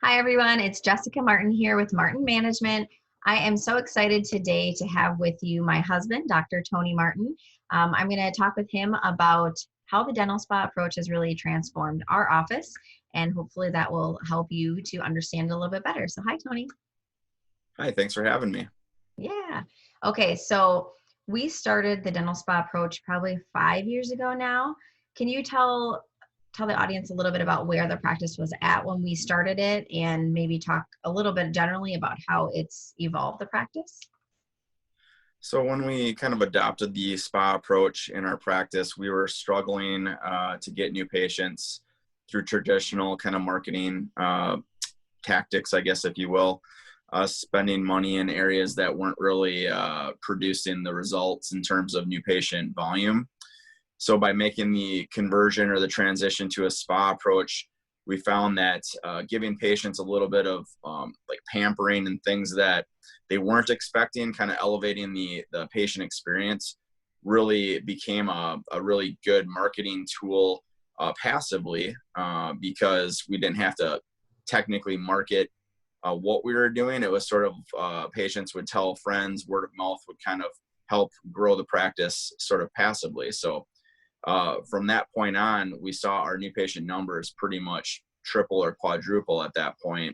Hi, everyone. It's Jessica Martin here with Martin Management. I am so excited today to have with you my husband, Dr. Tony Martin. I'm going to talk with him about how the dental spa approach has really transformed our office, and hopefully that will help you to understand it a little bit better. So, hi, Tony. Hi, thanks for having me. Yeah. Okay, so we started the dental spa approach probably 5 years ago now. Can you tell the audience a little bit about where the practice was at when we started it and maybe talk a little bit generally about how it's evolved the practice? So when we kind of adopted the spa approach in our practice, we were struggling to get new patients through traditional kind of marketing tactics, I guess, if you will, spending money in areas that weren't really producing the results in terms of new patient volume. So by making the conversion or the transition to a spa approach, we found that giving patients a little bit of like pampering and things that they weren't expecting, kind of elevating the patient experience, really became a really good marketing tool passively because we didn't have to technically market what we were doing. It was sort of patients would tell friends, word of mouth would kind of help grow the practice sort of passively. So from that point on, we saw our new patient numbers pretty much triple or quadruple at that point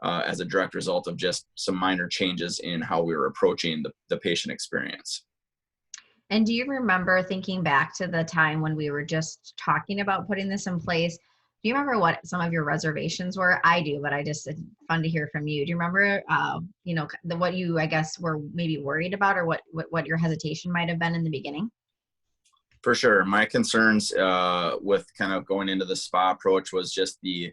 as a direct result of just some minor changes in how we were approaching the patient experience. And do you remember thinking back to the time when we were just talking about putting this in place? Do you remember what some of your reservations were? I do, but it's fun to hear from you. Do you remember, what you, I guess, were maybe worried about, or what your hesitation might have been in the beginning? For sure. My concerns with kind of going into the spa approach was just the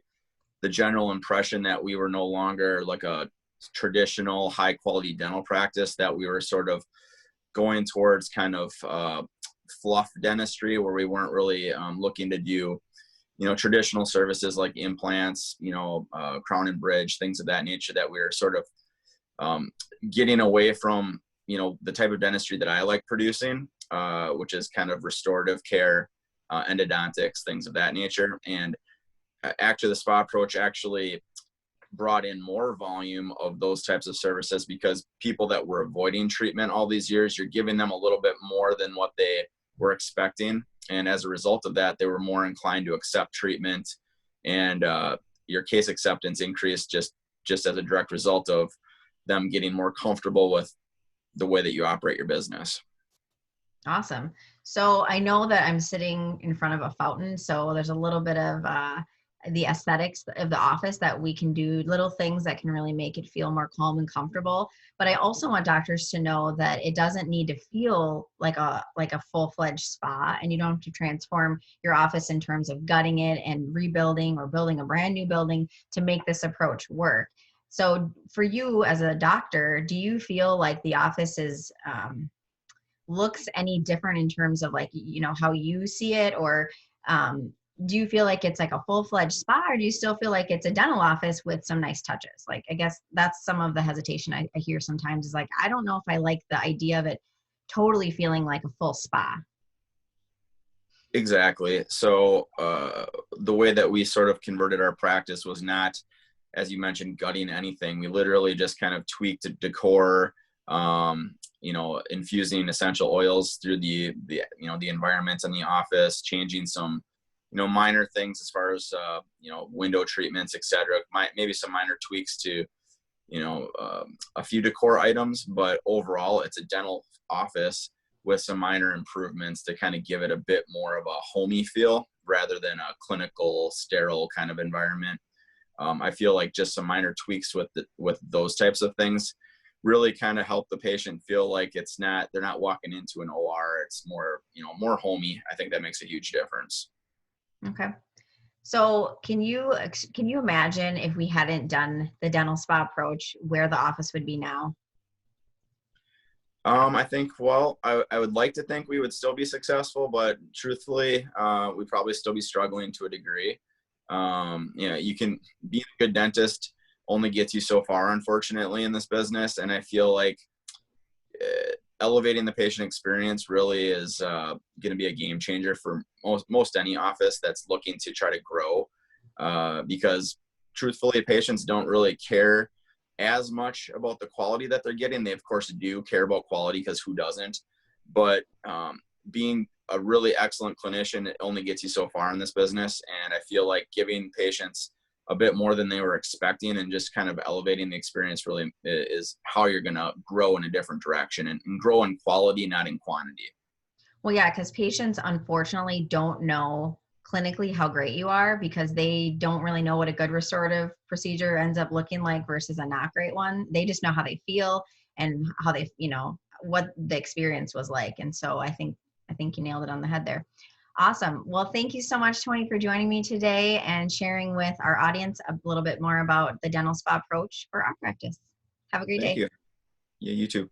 general impression that we were no longer like a traditional high quality dental practice, that we were sort of going towards kind of fluff dentistry, where we weren't really looking to do, traditional services like implants, crown and bridge, things of that nature, that we were sort of getting away from, the type of dentistry that I like producing, which is kind of restorative care, endodontics, things of that nature. And actually the spa approach actually brought in more volume of those types of services, because people that were avoiding treatment all these years, you're giving them a little bit more than what they were expecting. And as a result of that, they were more inclined to accept treatment, and your case acceptance increased just as a direct result of them getting more comfortable with the way that you operate your business. Awesome. So I know that I'm sitting in front of a fountain, so there's a little bit of the aesthetics of the office that we can do little things that can really make it feel more calm and comfortable. But I also want doctors to know that it doesn't need to feel like a full-fledged spa, and you don't have to transform your office in terms of gutting it and rebuilding or building a brand new building to make this approach work. So for you as a doctor, do you feel like the office is looks any different in terms of how you see it, or do you feel like it's like a full-fledged spa, or do you still feel like it's a dental office with some nice touches? Like, I guess that's some of the hesitation I hear sometimes, is like, I don't know if I like the idea of it totally feeling like a full spa. Exactly. So the way that we sort of converted our practice was not, as you mentioned, gutting anything. We literally just kind of tweaked the decor, infusing essential oils through the environments in the office, changing some, minor things as far as, window treatments, etc. Maybe some minor tweaks to, a few decor items, but overall it's a dental office with some minor improvements to kind of give it a bit more of a homey feel rather than a clinical, sterile kind of environment. I feel like just some minor tweaks with those types of things really kind of help the patient feel like they're not walking into an OR. It's more, more homey. I think that makes a huge difference. Okay. So can you imagine if we hadn't done the dental spa approach, where the office would be now? I think, well, I would like to think we would still be successful, but truthfully, we'd probably still be struggling to a degree. You can be a good dentist only gets you so far, unfortunately, in this business. And I feel like elevating the patient experience really is going to be a game changer for most any office that's looking to try to grow, because truthfully, patients don't really care as much about the quality that they're getting. They of course do care about quality, because who doesn't? But being a really excellent clinician, it only gets you so far in this business. And I feel like giving patients a bit more than they were expecting and just kind of elevating the experience really is how you're going to grow in a different direction, and grow in quality, not in quantity. Well, yeah, because patients unfortunately don't know clinically how great you are, because they don't really know what a good restorative procedure ends up looking like versus a not great one. They just know how they feel and how they, what the experience was like. And so I think you nailed it on the head there. Awesome. Well, thank you so much, Tony, for joining me today and sharing with our audience a little bit more about the dental spa approach for our practice. Have a great Thank day. you. Yeah, you too.